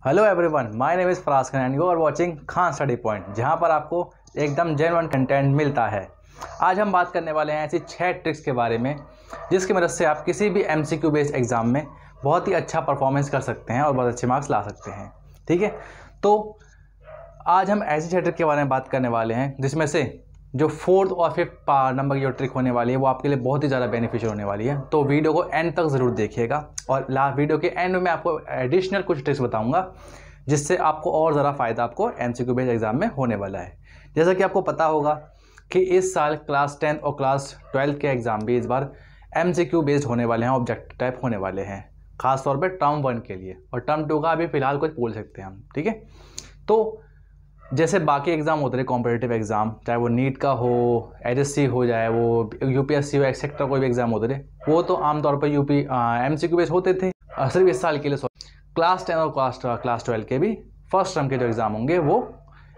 Hello everyone, my name is Faraz Khan and you are watching Khan study point, जहां पर आपको एकदम जेन्युइन कंटेंट मिलता है। आज हम बात करने वाले हैं ऐसी 6 ट्रिक्स के बारे में जिसकी मदद से आप किसी भी एमसीक्यू बेस्ड एग्जाम में बहुत ही अच्छा परफॉर्मेंस कर सकते हैं और बहुत अच्छे मार्क्स ला सकते हैं। ठीक है, तो आज हम ऐसी 6 ट्रिक के बारे में बात करने वाले हैं जिसमें से जो 4th और 5th नंबर की जो ट्रिक होने वाली है वो आपके लिए बहुत ही ज़्यादा बेनिफिशियल होने वाली है। तो वीडियो को एंड तक ज़रूर देखिएगा और वीडियो के एंड में मैं आपको एडिशनल कुछ ट्रिक्स बताऊंगा जिससे आपको और ज़्यादा फ़ायदा आपको एमसीक्यू बेस्ड एग्जाम में होने वाला है। जैसा कि आपको पता होगा कि इस साल क्लास 10 और क्लास 12 के एग्ज़ाम भी इस बार एमसीक्यू बेस्ड होने वाले हैं, ऑब्जेक्टिव टाइप होने वाले हैं, खासतौर पर टर्म 1 के लिए, और टर्म 2 का अभी फ़िलहाल कुछ बोल सकते हैं हम। ठीक है, तो जैसे बाकी एग्ज़ाम होते रहे कॉम्पिटिटिव एग्ज़ाम, चाहे वो नीट का हो, एचएससी हो जाए, वो यूपीएससी हो, एक्सेट्रा कोई भी एग्ज़ाम होते रहे, वो तो आमतौर पर एमसीक्यू बेस्ड होते थे। सिर्फ इस साल के लिए क्लास 10 और क्लास 12 के भी फर्स्ट टर्म के जो एग्ज़ाम होंगे वो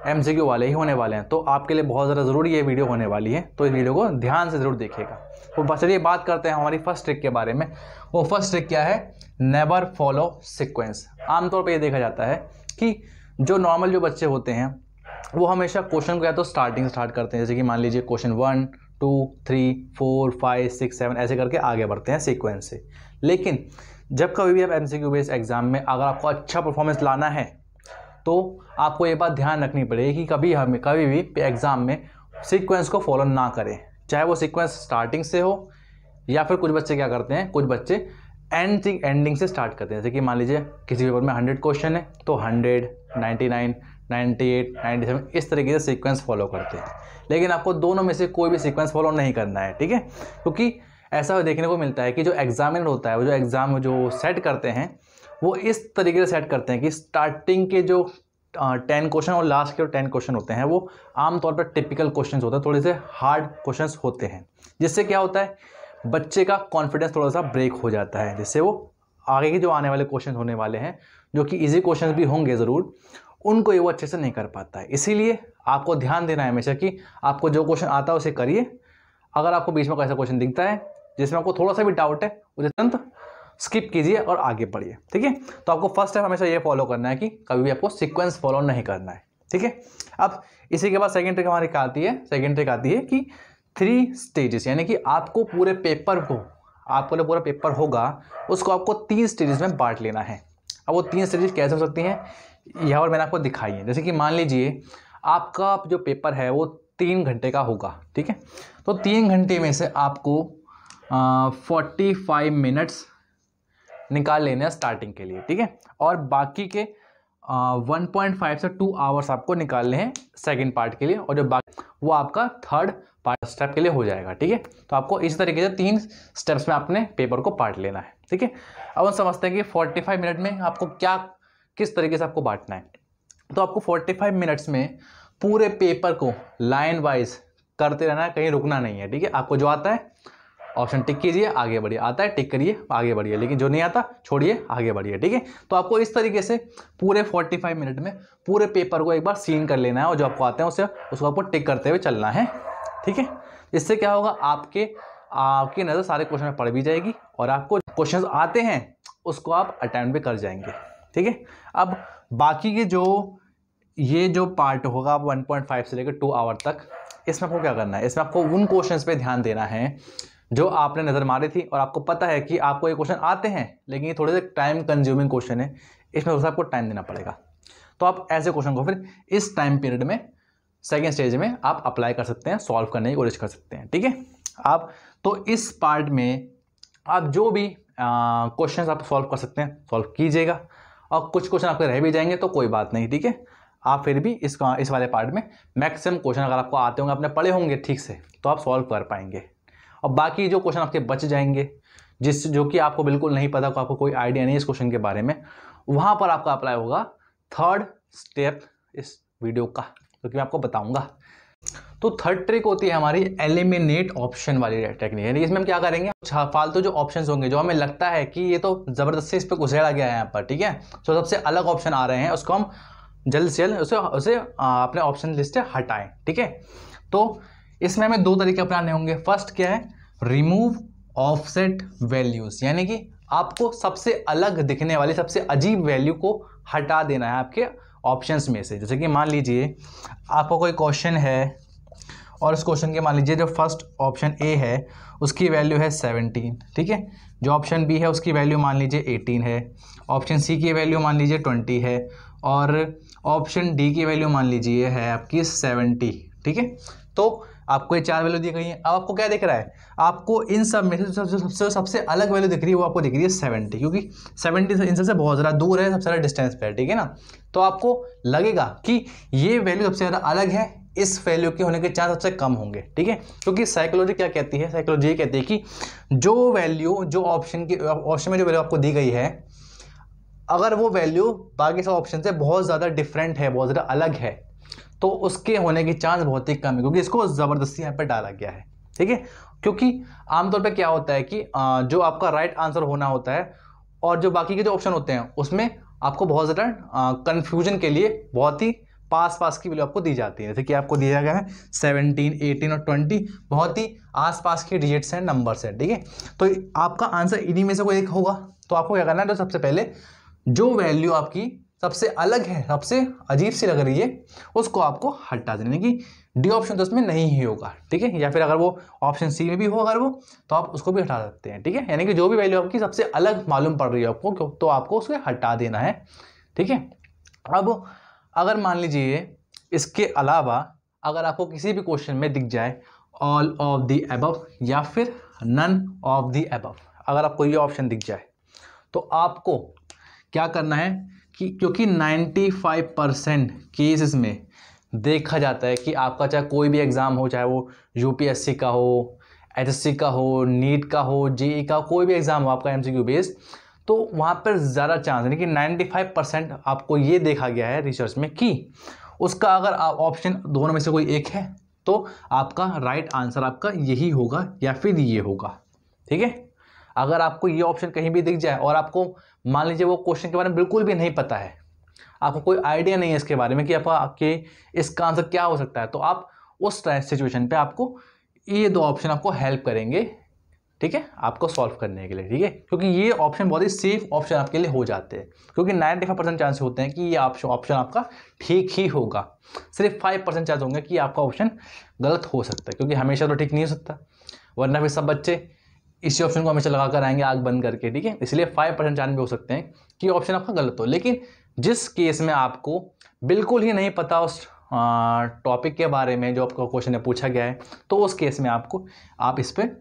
एमसीक्यू वाले ही होने वाले हैं। तो आपके लिए बहुत ज़्यादा ज़रूरी ये वीडियो होने वाली है, तो इस वीडियो को ध्यान से ज़रूर देखिएगा। तो चलिए बात करते हैं हमारी फर्स्ट ट्रिक के बारे में। वो फर्स्ट ट्रिक क्या है? Never follow sequence. आमतौर पर ये देखा जाता है कि जो नॉर्मल जो बच्चे होते हैं वो हमेशा क्वेश्चन को या तो स्टार्टिंग स्टार्ट करते हैं, जैसे कि मान लीजिए क्वेश्चन 1 2 3 4 5 6 7 ऐसे करके आगे बढ़ते हैं सीक्वेंस से। लेकिन जब कभी भी आप एमसीक्यू बेस्ड एग्जाम में अगर आपको अच्छा परफॉर्मेंस लाना है तो आपको ये बात ध्यान रखनी पड़ेगी कि कभी भी एग्जाम में सीक्वेंस को फॉलो ना करें, चाहे वो सीक्वेंस स्टार्टिंग से हो या फिर कुछ बच्चे क्या करते हैं, कुछ बच्चे एंडिंग से स्टार्ट करते हैं। जैसे कि मान लीजिए किसी पेपर में 100 क्वेश्चन है तो 100, 99, 98, 97 इस तरीके से सीक्वेंस फॉलो करते हैं। लेकिन आपको दोनों में से कोई भी सीक्वेंस फॉलो नहीं करना है। ठीक है, क्योंकि ऐसा देखने को मिलता है कि जो एग्जामिनर होता है, वो जो एग्ज़ाम जो सेट करते हैं वो इस तरीके से सेट करते हैं कि स्टार्टिंग के जो 10 क्वेश्चन और लास्ट के जो 10 क्वेश्चन होते हैं वो आमतौर पर टिपिकल क्वेश्चन होते हैं, थोड़े से हार्ड क्वेश्चन होते हैं, जिससे क्या होता है बच्चे का कॉन्फिडेंस थोड़ा सा ब्रेक हो जाता है, जिससे वो आगे के जो आने वाले क्वेश्चन होने वाले हैं जो कि इजी क्वेश्चन भी होंगे ज़रूर, उनको ये वो अच्छे से नहीं कर पाता है। इसीलिए आपको ध्यान देना है हमेशा कि आपको जो क्वेश्चन आता है उसे करिए। अगर आपको बीच में कोई ऐसा क्वेश्चन दिखता है जिसमें आपको थोड़ा सा भी डाउट है उसे तुरंत स्किप कीजिए और आगे बढ़िए। ठीक है, तो आपको फर्स्ट स्टेप हमेशा ये फॉलो करना है कि कभी भी आपको सीक्वेंस फॉलो नहीं करना है। ठीक है, अब इसी के बाद सेकेंड ट्रिक हमारी क्या आती है? सेकेंड ट्रिक आती है कि 3 स्टेजेस, यानी कि आपको पूरे पेपर को, आपको जो पूरा पेपर होगा उसको आपको 3 स्टेजेस में बांट लेना है। अब वो 3 स्टेजेस कैसे हो सकती हैं यहाँ पर मैंने आपको दिखाई है। जैसे कि मान लीजिए आपका जो पेपर है वो 3 घंटे का होगा। ठीक है, तो 3 घंटे में से आपको 45 मिनट्स निकाल लेने हैं स्टार्टिंग के लिए। ठीक है, और बाकी के 1.5 से 2 आवर्स आपको निकालने हैं सेकंड पार्ट के लिए, और जो बाकी वो आपका थर्ड पार्ट स्टेप के लिए हो जाएगा। ठीक है, तो आपको इस तरीके से 3 स्टेप्स में अपने पेपर को बांट लेना है। ठीक है, अब हम समझते हैं कि 45 मिनट में आपको किस तरीके से आपको बांटना है। तो आपको 45 मिनट्स में पूरे पेपर को लाइन वाइज करते रहना है, कहीं रुकना नहीं है। ठीक है, आपको जो आता है ऑप्शन टिक कीजिए, आगे बढ़िए, आता है टिक करिए, आगे बढ़िए, लेकिन जो नहीं आता छोड़िए, आगे बढ़िए। ठीक है, तो आपको इस तरीके से पूरे 45 मिनट में पूरे पेपर को एक बार सीन कर लेना है और जो आपको आते हैं उसको आपको टिक करते हुए चलना है। ठीक है, इससे क्या होगा, आपकी नज़र सारे क्वेश्चन में पड़ भी जाएगी और आपको क्वेश्चन आते हैं उसको आप अटेम्प्ट भी कर जाएंगे। ठीक है, अब बाकी के ये जो पार्ट होगा 1.5 से लेकर 2 आवर तक, इसमें आपको क्या करना है, इसमें आपको उन क्वेश्चंस पे ध्यान देना है जो आपने नज़र मारी थी और आपको पता है कि आपको ये क्वेश्चन आते हैं लेकिन ये थोड़े से टाइम कंज्यूमिंग क्वेश्चन है, इसमें थोड़ा सा आपको टाइम देना पड़ेगा। तो आप ऐसे क्वेश्चन को फिर इस टाइम पीरियड में सेकेंड स्टेज में आप अप्लाई कर सकते हैं, सॉल्व करने की कोशिश कर सकते हैं। ठीक है, आप तो इस पार्ट में आप जो भी क्वेश्चन आप सॉल्व कर सकते हैं सॉल्व कीजिएगा, और कुछ क्वेश्चन आपके रह भी जाएंगे तो कोई बात नहीं। ठीक है, आप फिर भी इस वाले पार्ट में मैक्सिमम क्वेश्चन अगर आपको आते होंगे, आपने पढ़े होंगे ठीक से, तो आप सॉल्व कर पाएंगे। और बाकी जो क्वेश्चन आपके बच जाएंगे जो कि आपको बिल्कुल नहीं पता, आपको कोई आइडिया नहीं है इस क्वेश्चन के बारे में, वहाँ पर आपका अप्लाई होगा थर्ड स्टेप इस वीडियो का, जो कि मैं आपको बताऊँगा। तो थर्ड ट्रिक होती है हमारी एलिमिनेट ऑप्शन वाली टेक्निक। यानी इसमें हम क्या करेंगे, फालतू जो ऑप्शंस होंगे जो हमें लगता है कि ये तो ज़बरदस्ती इस पर घुसेड़ा गया है यहाँ पर, ठीक है, तो सबसे अलग ऑप्शन आ रहे हैं, उसको हम जल्द से जल्द उसे अपने ऑप्शन लिस्ट से हटाएं। ठीक है, तो इसमें हमें 2 तरीके अपनाने होंगे। फर्स्ट क्या है, रिमूव ऑफसेट वैल्यूज़, यानी कि आपको सबसे अलग दिखने वाली सबसे अजीब वैल्यू को हटा देना है आपके ऑप्शंस में से। जैसे कि मान लीजिए आपको कोई क्वेश्चन है और उस क्वेश्चन के मान लीजिए जो फर्स्ट ऑप्शन ए है उसकी वैल्यू है 17, ठीक है। जो ऑप्शन बी है उसकी वैल्यू मान लीजिए 18 है, ऑप्शन सी की वैल्यू मान लीजिए 20 है, और ऑप्शन डी की वैल्यू मान लीजिए है आपकी 70, ठीक है। तो आपको ये 4 वैल्यू दी गई है। अब आपको क्या दिख रहा है, आपको इन सब में से सबसे अलग वैल्यू दिख रही है, वो आपको दिख रही है 70, क्योंकि 70 इन सबसे बहुत ज़्यादा दूर है, सबसे ज़्यादा डिस्टेंस पे है, ठीक है ना। तो आपको लगेगा कि ये वैल्यू सबसे ज़्यादा अलग है, इस वैल्यू के होने के चांस सबसे कम होंगे, ठीक है। क्योंकि साइकोलॉजी क्या कहती है, साइकोलॉजी ये कहती है कि जो वैल्यू जो ऑप्शन में जो वैल्यू आपको दी गई है, अगर वो वैल्यू बाकी सब ऑप्शन से बहुत ज़्यादा डिफरेंट है, बहुत ज़्यादा अलग है, तो उसके होने की चांस बहुत ही कम है, क्योंकि इसको ज़बरदस्ती यहाँ पर डाला गया है, ठीक है। क्योंकि आमतौर पे क्या होता है कि जो आपका राइट आंसर होना होता है और जो बाकी के जो ऑप्शन होते हैं उसमें आपको बहुत ज़्यादा कन्फ्यूजन के लिए बहुत ही पास की वैल्यू आपको दी जाती है। जैसे कि आपको दिया गया है 17, 18 और 20, बहुत ही आसपास के डिजिट्स हैं, नंबर्स हैं, ठीक है। तो आपका आंसर इन्हीं में से कोई एक होगा। तो आपको क्या करना है, तो सबसे पहले जो वैल्यू आपकी सबसे अलग है, सबसे अजीब सी लग रही है, उसको आपको हटा देने की, डी ऑप्शन तो उसमें नहीं ही होगा, ठीक है। या फिर अगर वो ऑप्शन सी में भी हो अगर वो, तो आप उसको भी हटा सकते हैं, ठीक है। यानी कि जो भी वैल्यू आपकी सबसे अलग मालूम पड़ रही है आपको, तो आपको उसे हटा देना है, ठीक है। अब अगर मान लीजिए इसके अलावा अगर आपको किसी भी क्वेश्चन में दिख जाए ऑल ऑफ द अबव या फिर नन ऑफ द अबव, अगर आपको ये ऑप्शन दिख जाए, तो आपको क्या करना है कि क्योंकि 95% केसेस में देखा जाता है कि आपका चाहे कोई भी एग्ज़ाम हो, चाहे वो यूपीएससी का हो, एचएससी का हो, नीट का हो, जेईई का, कोई भी एग्ज़ाम हो आपका एमसीक्यू बेस्ड, तो वहाँ पर ज़्यादा चांस है कि 95% आपको ये देखा गया है रिसर्च में कि उसका अगर ऑप्शन दोनों में से कोई एक है तो आपका राइट आंसर आपका यही होगा या फिर ये होगा, ठीक है। अगर आपको ये ऑप्शन कहीं भी दिख जाए और आपको मान लीजिए वो क्वेश्चन के बारे में बिल्कुल भी नहीं पता है, आपको कोई आइडिया नहीं है इसके बारे में कि आपके इसका आंसर क्या हो सकता है, तो आप उस सिचुएशन पे आपको ये दो ऑप्शन आपको हेल्प करेंगे, ठीक है, आपको सॉल्व करने के लिए, ठीक है। क्योंकि ये ऑप्शन बहुत ही सेफ ऑप्शन आपके लिए हो जाते हैं, क्योंकि 95% चांस होते हैं कि ये ऑप्शन आपका ठीक ही होगा, सिर्फ 5% चांस होंगे कि आपका ऑप्शन गलत हो सकता है, क्योंकि हमेशा तो ठीक नहीं हो सकता, वरना फिर सब बच्चे इसी ऑप्शन को हमेशा लगा कर आएंगे आग बंद करके, ठीक है। इसलिए 5% चांस भी हो सकते हैं कि ऑप्शन आपका गलत हो। लेकिन जिस केस में आपको बिल्कुल ही नहीं पता उस टॉपिक के बारे में जो आपको क्वेश्चन में पूछा गया है, तो उस केस में आप इस पर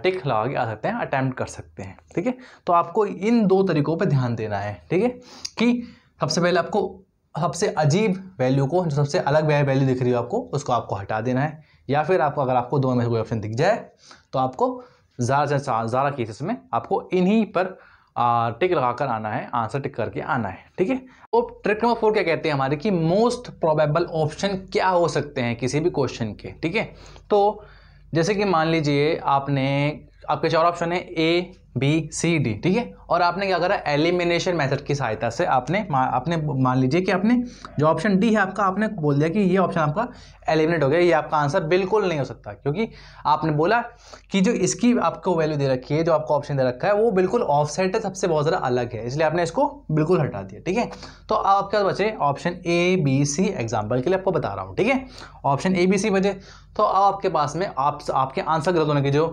टिक लगा के आ सकते हैं, अटैम्प्ट कर सकते हैं, ठीक है। तो आपको इन दो तरीकों पे ध्यान देना है, ठीक है, कि सबसे पहले आपको सबसे अजीब वैल्यू को, जो सबसे अलग वैल्यू दिख रही है आपको, उसको आपको हटा देना है, या फिर आपको अगर आपको दोनों में से कोई ऑप्शन दिख जाए तो आपको ज़्यादा से ज़्यादा केसेस में आपको इन्हीं पर टिक लगाकर आना है, आंसर टिक करके आना है, ठीक है। तो ट्रिक नंबर 4 क्या कहते हैं हमारे कि मोस्ट प्रोबेबल ऑप्शन क्या हो सकते हैं किसी भी क्वेश्चन के, ठीक है। तो जैसे कि मान लीजिए आपके 4 ऑप्शन है ए बी सी डी, ठीक है, और आपने क्या करा, एलिमिनेशन मेथड की सहायता से आपने मान लीजिए कि आपने जो ऑप्शन डी है आपका, आपने बोल दिया कि ये ऑप्शन आपका एलिमिनेट हो गया, ये आपका आंसर बिल्कुल नहीं हो सकता, क्योंकि आपने बोला कि जो इसकी आपको वैल्यू दे रखी है, जो आपका ऑप्शन दे रखा है, वो बिल्कुल ऑफसेट है, सबसे बहुत ज़्यादा अलग है, इसलिए आपने इसको बिल्कुल हटा दिया, ठीक है। तो अब आपके पास बचे option A B C, example के लिए आपको बता रहा हूँ, ठीक है, ऑप्शन ए बी सी बचे। तो अब आपके पास में आपके आंसर गलत होने की जो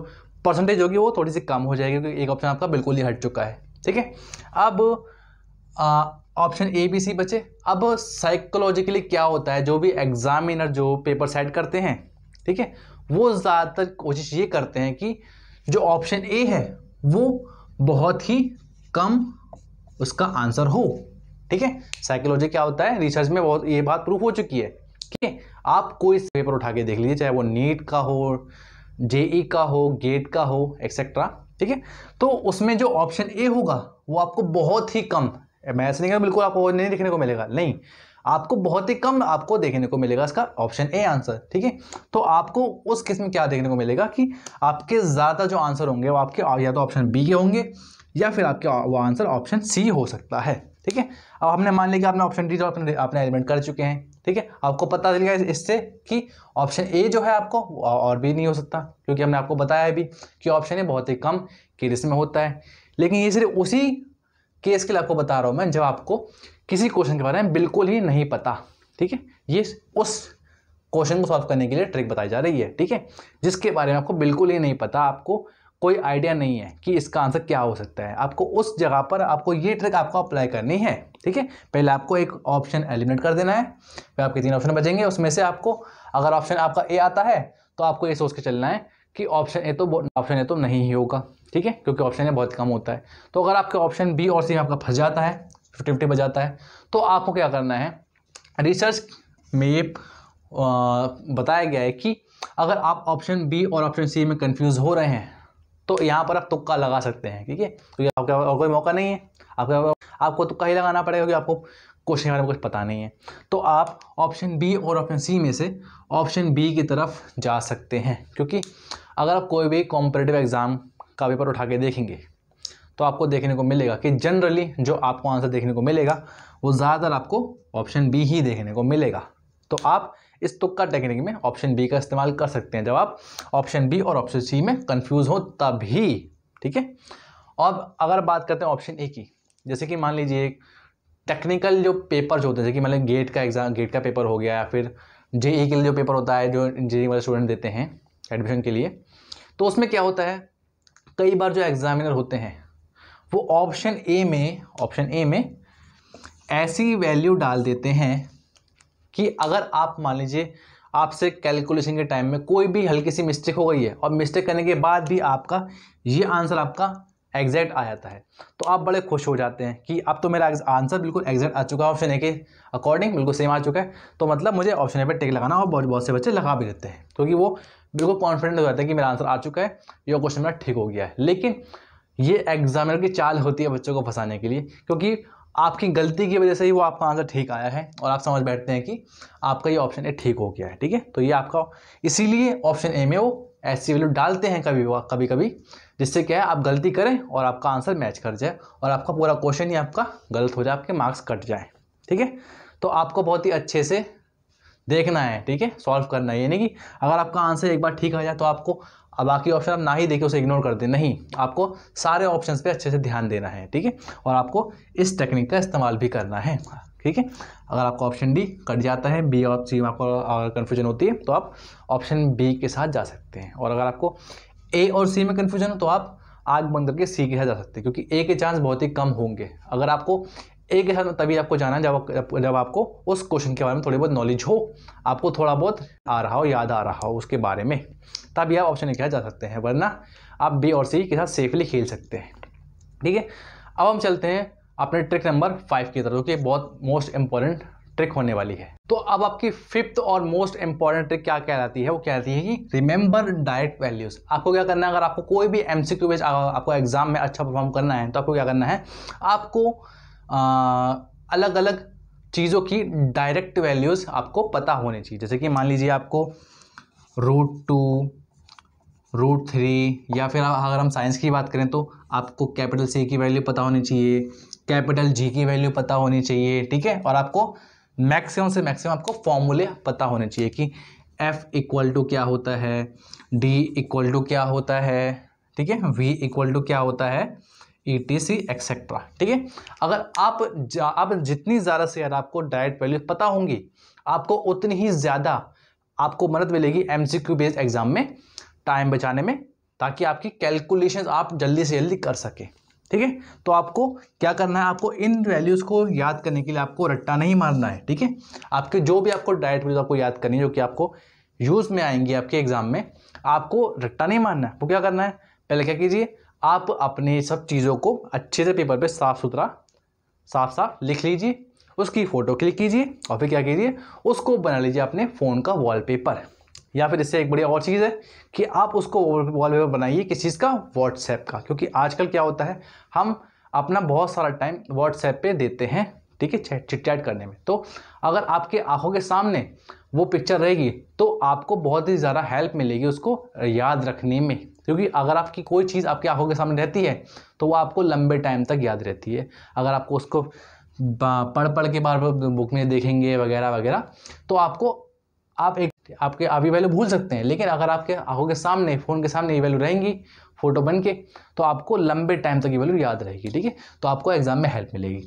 परसेंटेज होगी वो थोड़ी सी कम हो जाएगी, क्योंकि एक ऑप्शन आपका बिल्कुल ही हट चुका है, ठीक है। अब ऑप्शन ए बी सी बचे। अब साइकोलॉजिकली क्या होता है, जो भी एग्जामिनर जो पेपर सेट करते हैं, ठीक है, वो ज़्यादातर कोशिश ये करते हैं कि जो ऑप्शन ए है वो बहुत ही कम उसका आंसर हो, ठीक है। साइकोलॉजी क्या होता है, रिसर्च में बहुत ये बात प्रूफ हो चुकी है, ठीक है। आप कोई पेपर उठा के देख लीजिए, चाहे वो नीट का हो, जेई का हो, गेट का हो, एक्सेट्रा, ठीक है। तो उसमें जो ऑप्शन ए होगा वो आपको बहुत ही कम, मैं ऐसे नहीं कह रहा बिल्कुल आपको नहीं देखने को मिलेगा, नहीं, आपको बहुत ही कम आपको देखने को मिलेगा इसका ऑप्शन ए आंसर, ठीक है। तो आपको उस केस में क्या देखने को मिलेगा कि आपके ज़्यादा जो आंसर होंगे वो आपके या तो ऑप्शन बी के होंगे या फिर आपके वो आंसर ऑप्शन सी हो सकता है, ठीक है। अब हमने मान लिया कि आपने ऑप्शन डी जो आपने एलिमेंट कर चुके हैं, ठीक है, आपको पता चल गया इससे कि ऑप्शन ए जो है आपको और भी नहीं हो सकता, क्योंकि हमने आपको बताया भी कि ऑप्शन ए बहुत ही कम केस में होता है। लेकिन ये सिर्फ उसी केस के लिए आपको बता रहा हूँ मैं जब आपको किसी क्वेश्चन के बारे में बिल्कुल ही नहीं पता, ठीक है, ये उस क्वेश्चन को सॉल्व करने के लिए ट्रिक बताई जा रही है, ठीक है, जिसके बारे में आपको बिल्कुल ही नहीं पता, आपको कोई आइडिया नहीं है कि इसका आंसर क्या हो सकता है, आपको उस जगह पर आपको ये ट्रिक आपको अप्लाई करनी है, ठीक है। पहले आपको एक ऑप्शन एलिमिनेट कर देना है, फिर आपके 3 ऑप्शन बचेंगे, उसमें से आपको अगर ऑप्शन आपका ए आता है तो आपको ये सोच के चलना है कि ऑप्शन ए तो नहीं ही होगा, ठीक है, क्योंकि ऑप्शन ए बहुत कम होता है। तो अगर आपके ऑप्शन बी और सी में आपका फंस जाता है, 50-50 बच जाता है, तो आपको क्या करना है, रिसर्च में ये बताया गया है कि अगर आप ऑप्शन बी और ऑप्शन सी में कंफ्यूज हो रहे हैं तो यहाँ पर आप तुक्का लगा सकते हैं, ठीक है, क्योंकि आपका और कोई मौका नहीं है, आपको तुक्का ही लगाना पड़ेगा क्योंकि आपको क्वेश्चन के बारे में कुछ पता नहीं है। तो आप ऑप्शन बी और ऑप्शन सी में से ऑप्शन बी की तरफ जा सकते हैं, क्योंकि अगर आप कोई भी कॉम्पिटिटिव एग्ज़ाम का पेपर उठा के देखेंगे तो आपको देखने को मिलेगा कि जनरली जो आपको आंसर देखने को मिलेगा वो ज़्यादातर आपको ऑप्शन बी ही देखने को मिलेगा। तो आप इस तुक्का टेक्निक में ऑप्शन बी का इस्तेमाल कर सकते हैं जब आप ऑप्शन बी और ऑप्शन सी में कंफ्यूज हो तभी, ठीक है। और अगर बात करते हैं ऑप्शन ए की, जैसे कि मान लीजिए टेक्निकल जो पेपर जो होते हैं, जैसे कि मतलब गेट का पेपर हो गया, या फिर जेईई के लिए जो पेपर होता है जो इंजीनियरिंग वाले स्टूडेंट देते हैं एडमिशन के लिए, तो उसमें क्या होता है, कई बार जो एग्जामिनर होते हैं वो ऑप्शन ए में ऐसी वैल्यू डाल देते हैं कि अगर आप मान लीजिए आपसे कैलकुलेशन के टाइम में कोई भी हल्की सी मिस्टेक हो गई है और मिस्टेक करने के बाद भी आपका ये आंसर आपका एग्जैक्ट आ जाता है, तो आप बड़े खुश हो जाते हैं कि अब तो मेरा आंसर बिल्कुल एग्जैक्ट आ चुका है, ऑप्शन ए के अकॉर्डिंग बिल्कुल सेम आ चुका है, तो मतलब मुझे ऑप्शन ए पर टिक लगाना, और बहुत से बच्चे लगा भी देते हैं क्योंकि वो बिल्कुल कॉन्फिडेंट हो जाते हैं कि मेरा आंसर आ चुका है, ये क्वेश्चन मेरा ठीक हो गया है। लेकिन ये एग्जामिनर की चाल होती है बच्चों को फंसाने के लिए, क्योंकि आपकी गलती की वजह से ही वो आपका आंसर ठीक आया है और आप समझ बैठते हैं कि आपका ये ऑप्शन ए ठीक हो गया है, ठीक है। तो ये आपका, इसीलिए ऑप्शन ए में वो ऐसी वैल्यू डालते हैं कभी कभी जिससे क्या है आप गलती करें और आपका आंसर मैच कर जाए और आपका पूरा क्वेश्चन ही आपका गलत हो जाए, आपके मार्क्स कट जाए, ठीक है। तो आपको बहुत ही अच्छे से देखना है, ठीक है, सॉल्व करना है, ये नहीं कि अगर आपका आंसर एक बार ठीक आ जाए तो आपको अब बाकी ऑप्शन आप ना ही देखें, उसे इग्नोर कर दें, नहीं, आपको सारे ऑप्शंस पे अच्छे से ध्यान देना है, ठीक है, और आपको इस टेक्निक का इस्तेमाल भी करना है, ठीक है। अगर आपका ऑप्शन डी कट जाता है, बी और सी में आपको अगर कन्फ्यूजन होती है तो आप ऑप्शन बी के साथ जा सकते हैं, और अगर आपको ए और सी में कन्फ्यूजन हो तो आप आग बंद करके सी के साथ जा सकते हैं, क्योंकि ए के चांस बहुत ही कम होंगे। अगर आपको ए के साथ तभी आपको जाना है जब आपको उस क्वेश्चन के बारे में थोड़ी बहुत नॉलेज हो, आपको थोड़ा बहुत आ रहा हो, याद आ रहा हो उसके बारे में, तभी आप ऑप्शन ए के साथ जा सकते हैं, वरना आप बी और सी के साथ सेफली खेल सकते हैं, ठीक है। अब हम चलते हैं अपने ट्रिक नंबर 5 की तरफ, जो कि बहुत मोस्ट इंपॉर्टेंट ट्रिक होने वाली है। तो अब आपकी 5th और मोस्ट इंपॉर्टेंट ट्रिक क्या कहलाती है, वो कहती है कि रिमेंबर डायरेक्ट वैल्यूज। आपको क्या करना है, अगर आपको कोई भी एमसीक्यू बेस्ड आपको एग्जाम में अच्छा परफॉर्म करना है तो आपको क्या करना है, आपको अलग अलग चीज़ों की डायरेक्ट वैल्यूज आपको पता होनी चाहिए। जैसे कि मान लीजिए आपको √2, √3, या फिर अगर हम साइंस की बात करें तो आपको कैपिटल सी की वैल्यू पता होनी चाहिए, कैपिटल जी की वैल्यू पता होनी चाहिए, ठीक है, और आपको मैक्सिमम से मैक्सिमम आपको फॉर्मूले पता होने चाहिए कि F = क्या होता है, D = क्या होता है, ठीक है, V = क्या होता है, ETC एक्सेट्रा, ठीक है। अगर आप जितनी ज़्यादा से ज़्यादा आपको डायरेक्ट वैल्यू पता होंगी, आपको उतनी ही ज़्यादा आपको मदद मिलेगी MCQ बेस्ड एग्जाम में टाइम बचाने में, ताकि आपकी कैलकुलेशंस आप जल्दी से जल्दी कर सकें, ठीक है। तो आपको क्या करना है, आपको इन वैल्यूज़ को याद करने के लिए आपको रट्टा नहीं मारना है, ठीक है। आपके जो भी आपको डायरेक्ट वैल्यूज आपको याद करनी है, जो कि आपको यूज़ में आएंगी आपके एग्जाम में, आपको रट्टा नहीं मारना है। वो क्या करना है, पहले क्या कीजिए, आप अपने सब चीज़ों को अच्छे से पेपर पे साफ साफ लिख लीजिए, उसकी फ़ोटो क्लिक कीजिए और फिर क्या कीजिए, उसको बना लीजिए अपने फ़ोन का वॉलपेपर, या फिर इससे एक बढ़िया और चीज़ है कि आप उसको वॉलपेपर बनाइए किस चीज़ का, व्हाट्सएप का, क्योंकि आजकल क्या होता है, हम अपना बहुत सारा टाइम व्हाट्सएप पे देते हैं, ठीक है, चिट चैट करने में। तो अगर आपके आंखों के सामने वो पिक्चर रहेगी तो आपको बहुत ही ज़्यादा हेल्प मिलेगी उसको याद रखने में, क्योंकि अगर आपकी कोई चीज़ आपकी आंखों के सामने रहती है तो वो आपको लंबे टाइम तक याद रहती है। अगर आपको उसको पढ़ के बार बार बुक में देखेंगे वगैरह वगैरह, तो आपके आप ये वैल्यू भूल सकते हैं, लेकिन अगर आपके आंखों के सामने, फ़ोन के सामने ये वैल्यू रहेंगी फोटो बन के, तो आपको लंबे टाइम तक ये वैल्यू याद रहेगी, ठीक है। तो आपको एग्जाम में हेल्प मिलेगी।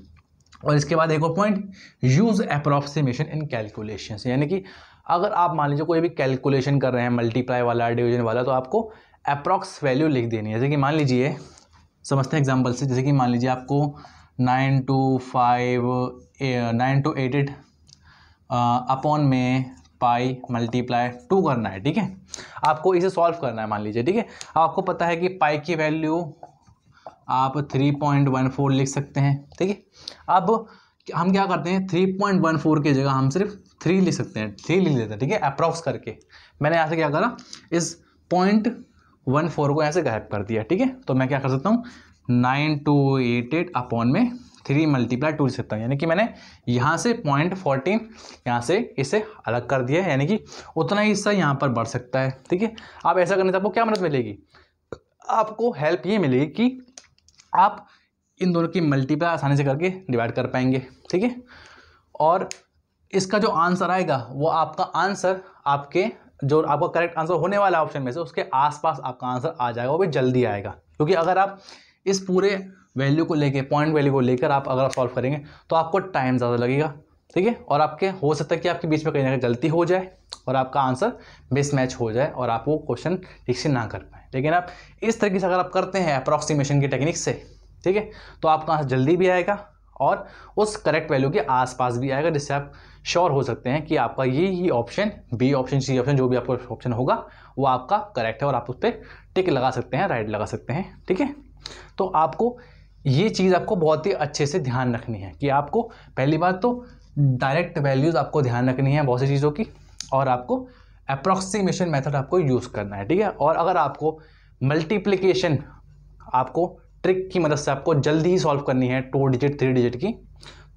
और इसके बाद एक और पॉइंट, यूज़ अप्रॉक्सीमेशन इन कैलकुलेशन, यानी कि अगर आप मान लीजिए कोई भी कैलकुलेशन कर रहे हैं मल्टीप्लाई वाला डिवीजन वाला, तो आपको अप्रॉक्स वैल्यू लिख देनी है। जैसे कि मान लीजिए, समझते हैं एग्जांपल से, जैसे कि मान लीजिए आपको 928 अपॉन में पाई मल्टीप्लाई 2 करना है, ठीक है। आपको इसे सॉल्व करना है मान लीजिए, ठीक है। आपको पता है कि पाई की वैल्यू आप 3.14 लिख सकते हैं, ठीक है। अब हम क्या करते हैं, 3.14 की जगह हम सिर्फ 3 लिख सकते हैं, 3 लिख लेते हैं, ठीक है, अप्रॉक्स करके। मैंने यहाँ से क्या करा, इस 0.14 को ऐसे गायब कर दिया, ठीक है। तो मैं क्या कर सकता हूँ, 9288 अपॉन में 3 मल्टीप्लाई 2 लिख सकता हूँ, यानी कि मैंने यहाँ से 0.14 यहाँ से इसे अलग कर दिया है, यानी कि उतना ही हिस्सा यहाँ पर बढ़ सकता है, ठीक है। आप ऐसा करने से आपको क्या मदद मिलेगी, आपको हेल्प ये मिलेगी कि आप इन दोनों की मल्टीप्लाई आसानी से करके डिवाइड कर पाएंगे, ठीक है। और इसका जो आंसर आएगा वो आपका आंसर, आपके जो आपका करेक्ट आंसर होने वाला ऑप्शन में से उसके आसपास आपका आंसर आ जाएगा, वो भी जल्दी आएगा। क्योंकि अगर आप इस पूरे वैल्यू को लेके, पॉइंट वैल्यू को लेकर आप अगर सॉल्व करेंगे तो आपको टाइम ज़्यादा लगेगा, ठीक है। और आपके हो सकता है कि आपके बीच में कहीं ना कहीं गलती हो जाए और आपका आंसर मिसमैच हो जाए और आप वो क्वेश्चन ठीक से ना कर पाए। लेकिन आप इस तरीके से अगर आप करते हैं अप्रॉक्सीमेशन की टेक्निक से, ठीक है, तो आपका आंसर जल्दी भी आएगा और उस करेक्ट वैल्यू के आसपास भी आएगा, जिससे आप श्योर हो सकते हैं कि आपका ये option, B option, C option, जो भी आपका ऑप्शन होगा वो आपका करेक्ट है और आप उस पर टिक लगा सकते हैं, राइट लगा सकते हैं, ठीक है। तो आपको ये चीज़ आपको बहुत ही अच्छे से ध्यान रखनी है कि आपको पहली बात तो डायरेक्ट वैल्यूज़ आपको ध्यान रखनी है बहुत सी चीज़ों की, और आपको अप्रॉक्सीमेशन मेथड आपको यूज़ करना है, ठीक है। और अगर आपको मल्टीप्लिकेशन आपको ट्रिक की मदद से आपको जल्दी ही सॉल्व करनी है, 2 डिजिट 3 डिजिट की,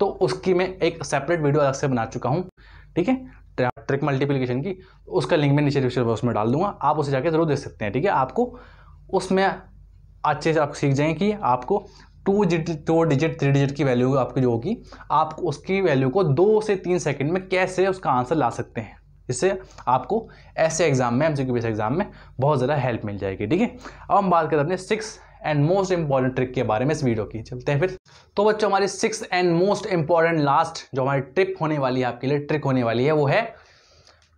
तो उसकी मैं एक सेपरेट वीडियो अलग से बना चुका हूँ, ठीक है, ट्रिक मल्टीप्लिकेशन की। उसका लिंक मैं नीचे डिस्क्रिप्शन बॉक्स में डाल दूंगा, आप उसे जाके ज़रूर देख सकते हैं, ठीक है। आपको उसमें अच्छे से आप सीख जाएं कि आपको 2 डिजिट 3 डिजिट की वैल्यू आपकी जो होगी, आप उसकी वैल्यू को 2 से 3 सेकंड में कैसे उसका आंसर ला सकते हैं। इससे आपको ऐसे एग्जाम में, एमसीक्यू बेस्ड एग्जाम में बहुत ज़्यादा हेल्प मिल जाएगी, ठीक है। अब हम बात करते हैं अपने 6th and most important trick के बारे में इस वीडियो की। चलते हैं फिर। तो बच्चों, हमारी 6th and most important last जो हमारी ट्रिक होने वाली है, आपके लिए ट्रिक होने वाली है, वो है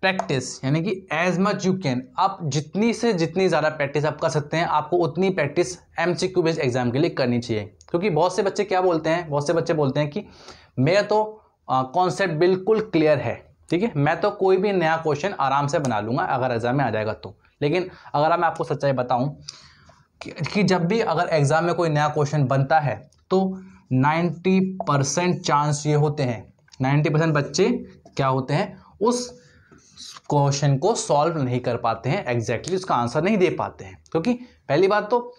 प्रैक्टिस, यानी कि एज मच यू कैन। आप जितनी से जितनी ज़्यादा प्रैक्टिस आप कर सकते हैं, आपको उतनी प्रैक्टिस एमसीक्यू बेस्ड एग्जाम के लिए करनी चाहिए। क्योंकि बहुत से बच्चे क्या बोलते हैं, बहुत से बच्चे बोलते हैं कि मेरा तो कॉन्सेप्ट बिल्कुल क्लियर है, ठीक है, मैं तो कोई भी नया क्वेश्चन आराम से बना लूँगा अगर एग्जाम में आ जाएगा तो। लेकिन अगर मैं आपको सच्चाई बताऊँ कि जब भी अगर एग्जाम में कोई नया क्वेश्चन बनता है तो 90% चांस ये होते हैं, 90% बच्चे क्या होते हैं, उस क्वेश्चन को सॉल्व नहीं कर पाते हैं, एग्जैक्टली उसका आंसर नहीं दे पाते हैं। क्योंकि पहली बात तो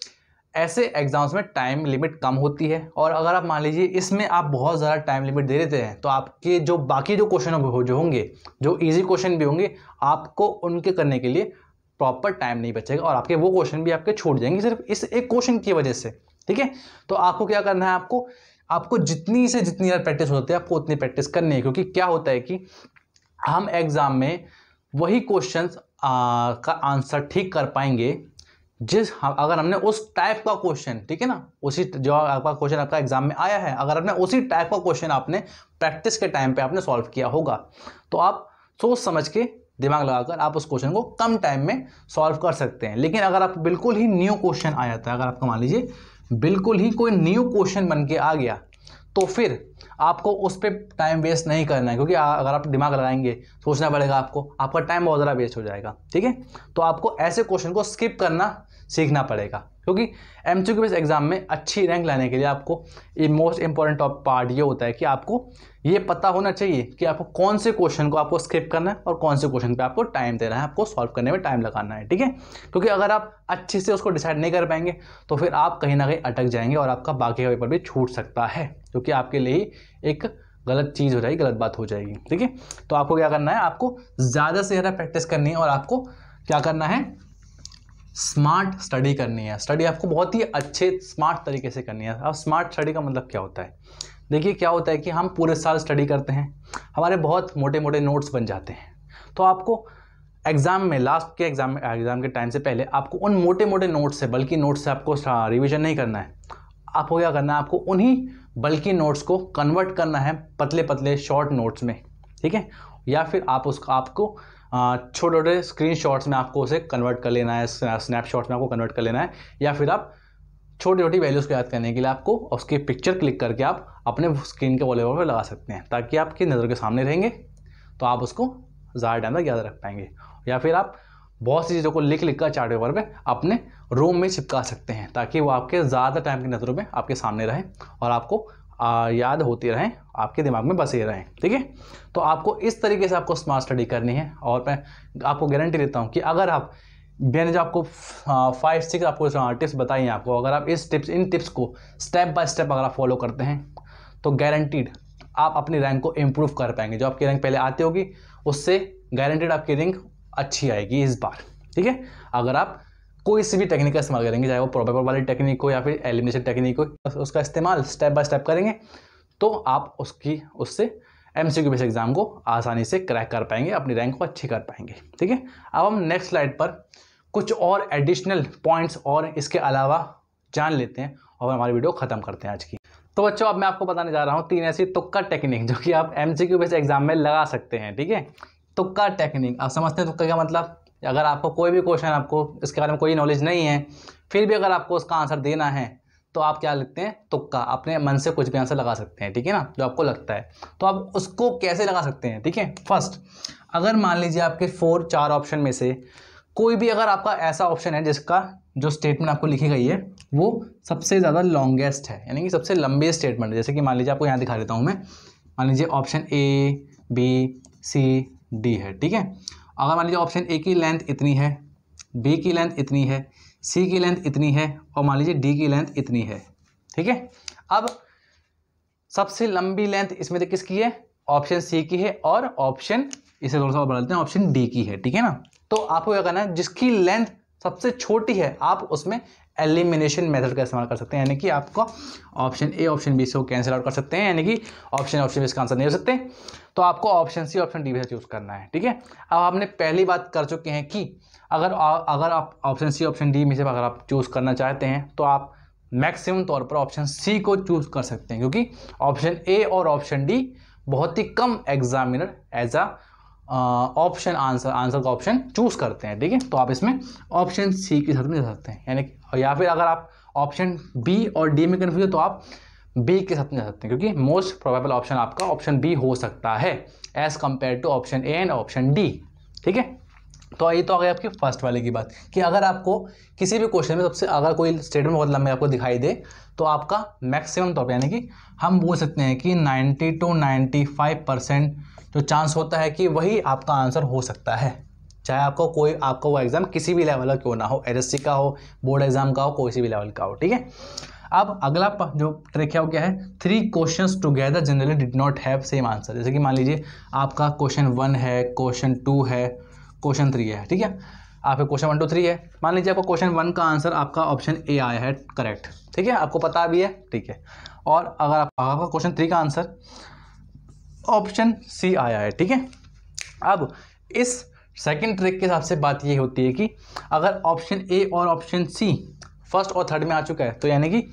ऐसे एग्जाम्स में टाइम लिमिट कम होती है, और अगर आप मान लीजिए इसमें आप बहुत ज़्यादा टाइम लिमिट दे देते हैं तो आपके जो बाकी जो क्वेश्चन जो होंगे, जो ईजी क्वेश्चन भी होंगे, आपको उनके करने के लिए प्रॉपर टाइम नहीं बचेगा और आपके वो क्वेश्चन भी आपके छूट जाएंगे सिर्फ इस एक क्वेश्चन की वजह से, ठीक है। तो आपको क्या करना है, आपको जितनी से जितनी यार प्रैक्टिस होती है आपको उतनी प्रैक्टिस करनी है। क्योंकि क्या होता है कि हम एग्जाम में वही क्वेश्चंस का आंसर ठीक कर पाएंगे अगर हमने उस टाइप का क्वेश्चन, ठीक है ना, उसी जो आपका क्वेश्चन आपका एग्जाम में आया है, अगर आपने उसी टाइप का क्वेश्चन आपने प्रैक्टिस के टाइम पे आपने सॉल्व किया होगा, तो आप सोच समझ के दिमाग लगाकर आप उस क्वेश्चन को कम टाइम में सॉल्व कर सकते हैं। लेकिन अगर आप बिल्कुल ही न्यू क्वेश्चन आ जाता है, अगर आपका मान लीजिए बिल्कुल ही कोई न्यू क्वेश्चन बन के आ गया, तो फिर आपको उस पर टाइम वेस्ट नहीं करना है। क्योंकि अगर आप दिमाग लगाएंगे, सोचना पड़ेगा आपको, आपका टाइम बहुत ज़्यादा वेस्ट हो जाएगा, ठीक है। तो आपको ऐसे क्वेश्चन को स्किप करना सीखना पड़ेगा। क्योंकि एमसीक्यू बेस्ड एग्जाम में अच्छी रैंक लाने के लिए आपको ये मोस्ट इंपॉर्टेंट पार्ट ये होता है कि आपको ये पता होना चाहिए कि आपको कौन से क्वेश्चन को आपको स्किप करना है और कौन से क्वेश्चन पे आपको टाइम देना है, आपको सॉल्व करने में टाइम लगाना है, ठीक है। क्योंकि अगर आप अच्छे से उसको डिसाइड नहीं कर पाएंगे तो फिर आप कहीं ना कहीं अटक जाएंगे और आपका बाकी का पेपर भी छूट सकता है, जो कि आपके लिए एक गलत चीज़ हो जाएगी, गलत बात हो जाएगी, ठीक है। तो आपको क्या करना है, आपको ज़्यादा से ज़्यादा प्रैक्टिस करनी है और आपको क्या करना है, स्मार्ट स्टडी करनी है। स्टडी आपको बहुत ही अच्छे स्मार्ट तरीके से करनी है। अब स्मार्ट स्टडी का मतलब क्या होता है, देखिए क्या होता है कि हम पूरे साल स्टडी करते हैं, हमारे बहुत मोटे मोटे नोट्स बन जाते हैं, तो आपको एग्ज़ाम में लास्ट के एग्ज़ाम के टाइम से पहले आपको उन मोटे मोटे नोट्स से, बल्कि नोट्स से आपको रिवीजन नहीं करना है। आपको क्या करना है, आपको उन्हीं बल्कि नोट्स को कन्वर्ट करना है पतले पतले शॉर्ट नोट्स में, ठीक है, या फिर आपको छोटे छोटे स्क्रीनशॉट्स में आपको उसे कन्वर्ट कर लेना है, स्नैपशॉट्स में आपको कन्वर्ट कर लेना है, या फिर आप छोटी छोटी वैल्यूज़ को याद करने के लिए आपको उसकी पिक्चर क्लिक करके आप अपने स्क्रीन के वॉलपेपर पर लगा सकते हैं, ताकि आपकी नज़र के सामने रहेंगे तो आप उसको ज़्यादा टाइम तक याद रख पाएंगे। या फिर आप बहुत सी चीज़ों को लिख कर चार्ट पेपर पे अपने रूम में चिपका सकते हैं, ताकि वो आपके ज़्यादा टाइम की नज़रों में आपके सामने रहें और आपको याद होती रहें, आपके दिमाग में बसे रहें, ठीक है। तो आपको इस तरीके से आपको स्मार्ट स्टडी करनी है, और मैं आपको गारंटी देता हूँ कि अगर आप, मैंने जो आपको 5-6 आपको टिप्स बताई हैं आपको, अगर आप इन टिप्स को स्टेप बाय स्टेप अगर आप फॉलो करते हैं तो गारंटीड आप अपनी रैंक को इम्प्रूव कर पाएंगे। जो आपकी रैंक पहले आती होगी उससे गारंटीड आपकी रैंक अच्छी आएगी इस बार, ठीक है। अगर आप कोई सी भी टेक्निक का इस्तेमाल करेंगे, चाहे वो प्रोबेबल वाली टेक्निक हो या फिर एलिमिनेशन टेक्निक हो, उसका इस्तेमाल स्टेप बाय स्टेप करेंगे तो आप उससे MCQ बेस्ड एग्जाम को आसानी से क्रैक कर पाएंगे, अपनी रैंक को अच्छी कर पाएंगे, ठीक है। अब हम नेक्स्ट स्लाइड पर कुछ और एडिशनल पॉइंट्स और इसके अलावा जान लेते हैं और हमारी वीडियो ख़त्म करते हैं आज की। तो बच्चों, अब मैं आपको बताने जा रहा हूँ 3 ऐसी तुक्का टेक्निक जो कि आप MCQ बेस्ड एग्जाम में लगा सकते हैं, ठीक है। तुक्का टेक्निक, आप समझते हैं तुक्का क्या मतलब? अगर आपको कोई भी क्वेश्चन, आपको इसके बारे में कोई नॉलेज नहीं है, फिर भी अगर आपको उसका आंसर देना है तो आप क्या लिखते हैं? तुक्का। अपने मन से कुछ भी आंसर लगा सकते हैं, ठीक है ना, जो आपको लगता है। तो आप उसको कैसे लगा सकते हैं, ठीक है। फर्स्ट, अगर मान लीजिए आपके 4 ऑप्शन में से कोई भी अगर आपका ऐसा ऑप्शन है जिसका जो स्टेटमेंट आपको लिखी गई है वो सबसे ज़्यादा लॉन्गेस्ट है, यानी कि सबसे लंबी स्टेटमेंट है, जैसे कि मान लीजिए आपको यहाँ दिखा देता हूँ मैं, मान लीजिए option A, B, C, D है, ठीक है। अगर मान लीजिए ऑप्शन A की लेंथ इतनी है, B की लेंथ इतनी है, C की लेंथ इतनी है और मान लीजिए D की लेंथ इतनी है, ठीक है। अब सबसे लंबी लेंथ इसमें से किसकी है? ऑप्शन C की है, और ऑप्शन, इसे थोड़ा सा बढ़ाते हैं, ऑप्शन D की है, ठीक है ना। तो आपको क्या करना है, जिसकी लेंथ सबसे छोटी है आप उसमें एलिमिनेशन मेथड का इस्तेमाल कर सकते हैं, यानी कि आपका ऑप्शन A ऑप्शन B से वो कैंसिल आउट कर सकते हैं, यानी कि ऑप्शन B इसका आंसर नहीं हो सकते, तो आपको ऑप्शन C ऑप्शन D में से चूज करना है, ठीक है। अब आपने पहली बात कर चुके हैं कि अगर आप ऑप्शन C ऑप्शन D में से अगर आप चूज करना चाहते हैं तो आप मैक्सिमम तौर पर ऑप्शन C को चूज कर सकते हैं, क्योंकि ऑप्शन A और ऑप्शन D बहुत ही कम examiner as a option answer का ऑप्शन चूज करते हैं, ठीक है। तो आप इसमें ऑप्शन C के साथ में जा सकते हैं, यानी, या फिर अगर आप ऑप्शन B और D में कंफ्यूज है तो आप B के साथ में जा सकते हैं, क्योंकि मोस्ट प्रोबेबल ऑप्शन आपका ऑप्शन B हो सकता है as compared to option A and option D, ठीक है। तो ये तो आ गई आपकी फर्स्ट वाले की बात कि अगर आपको किसी भी क्वेश्चन में सबसे, अगर कोई स्टेटमेंट बहुत लंबे आपको दिखाई दे तो आपका मैक्सिमम तौर पर, यानी कि हम बोल सकते हैं कि 90 to 95% जो चांस होता है कि वही आपका आंसर हो सकता है, चाहे आपका वो एग्जाम किसी भी लेवल का क्यों ना हो, SSC का हो, बोर्ड एग्जाम का हो, कोई सी भी लेवल का हो, ठीक है। अब अगला जो ट्रिक है वो क्या है? 3 questions together generally did not have same answer. जैसे कि मान लीजिए आपका क्वेश्चन 1 है, क्वेश्चन 2 है, क्वेश्चन 3 है, ठीक है। आपका क्वेश्चन 1 2 3 है, मान लीजिए आपका क्वेश्चन 1 का आंसर आपका ऑप्शन A आया है करेक्ट, ठीक है, आपको पता भी है, ठीक है। और अगर आपका क्वेश्चन 3 का आंसर ऑप्शन C आया है, ठीक है। अब इस सेकंड ट्रिक के हिसाब से बात ये होती है कि अगर ऑप्शन A और ऑप्शन C फर्स्ट और थर्ड में आ चुका है तो यानी कि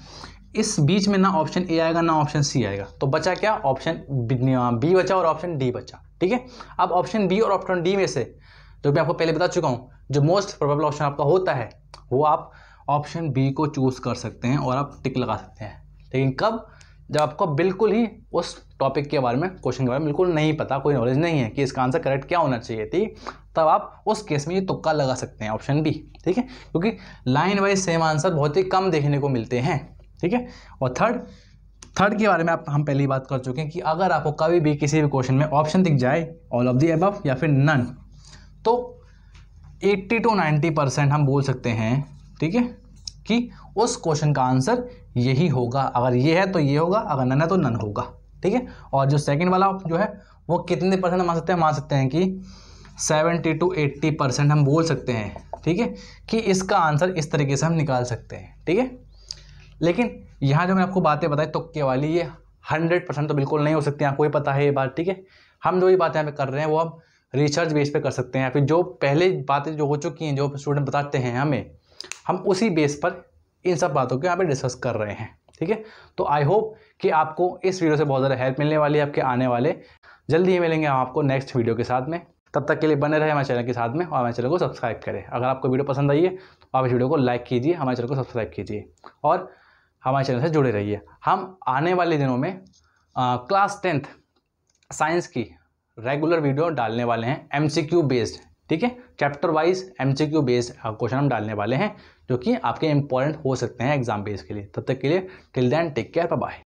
इस बीच में ना ऑप्शन A आएगा ना ऑप्शन C आएगा, तो बचा क्या? ऑप्शन B बचा और ऑप्शन D बचा, ठीक है। अब ऑप्शन B और ऑप्शन D में से, जो मैं आपको पहले बता चुका हूँ, जो मोस्ट प्रोबेबल ऑप्शन आपका होता है वो आप ऑप्शन B को चूज कर सकते हैं और आप टिक लगा सकते हैं। लेकिन कब? जब आपको बिल्कुल ही उस टॉपिक के बारे में, क्वेश्चन के बारे में बिल्कुल नहीं पता, कोई नॉलेज नहीं है कि इसका आंसर करेक्ट क्या होना चाहिए थी, तब आप उस केस में ये तुक्का लगा सकते हैं ऑप्शन B, ठीक है, क्योंकि लाइन वाइज सेम आंसर बहुत ही कम देखने को मिलते हैं, ठीक है। और थर्ड के बारे में हम पहले ही बात कर चुके हैं कि अगर आपको कभी भी किसी भी क्वेश्चन में ऑप्शन दिख जाए ऑल ऑफ द अबव या फिर नन, तो 80 to 90% हम बोल सकते हैं, ठीक है, कि उस क्वेश्चन का आंसर यही होगा। अगर ये है तो ये होगा, अगर नन है तो नन होगा, ठीक है। और जो सेकंड वाला जो है वो कितने परसेंट मान सकते हैं? मान सकते हैं कि 70 to 80% हम बोल सकते हैं, ठीक है, कि इसका आंसर इस तरीके से हम निकाल सकते हैं, ठीक है। लेकिन यहाँ जो मैं आपको बातें बताई तुक्के वाली, ये 100% तो बिल्कुल नहीं हो सकती, आपको ही पता है ये बात, ठीक है। हम जो भी बातें यहाँ पे कर रहे हैं वो हम रिसर्च बेस पे कर सकते हैं, या फिर जो पहले बातें जो हो चुकी हैं, जो स्टूडेंट बताते हैं हमें, हम उसी बेस पर इन सब बातों को यहाँ पे डिस्कस कर रहे हैं, ठीक है। तो आई होप कि आपको इस वीडियो से बहुत ज़्यादा हेल्प मिलने वाली है आपके आने वाले। जल्दी ही मिलेंगे हम आपको नेक्स्ट वीडियो के साथ में। तब तक के लिए बने रहे हमारे चैनल के साथ में और हमारे चैनल को सब्सक्राइब करें। अगर आपको वीडियो पसंद आई है तो आप इस वीडियो को लाइक कीजिए, हमारे चैनल को सब्सक्राइब कीजिए और हमारे चैनल से जुड़े रहिए। हम आने वाले दिनों में क्लास 10th साइंस की रेगुलर वीडियो डालने वाले हैं MCQ बेस्ड, ठीक है। Chapter wise MCQ based question हम डालने वाले हैं जो कि आपके इंपॉर्टेंट हो सकते हैं एग्जाम बेस के लिए। तब तक के लिए till then take care, bye bye.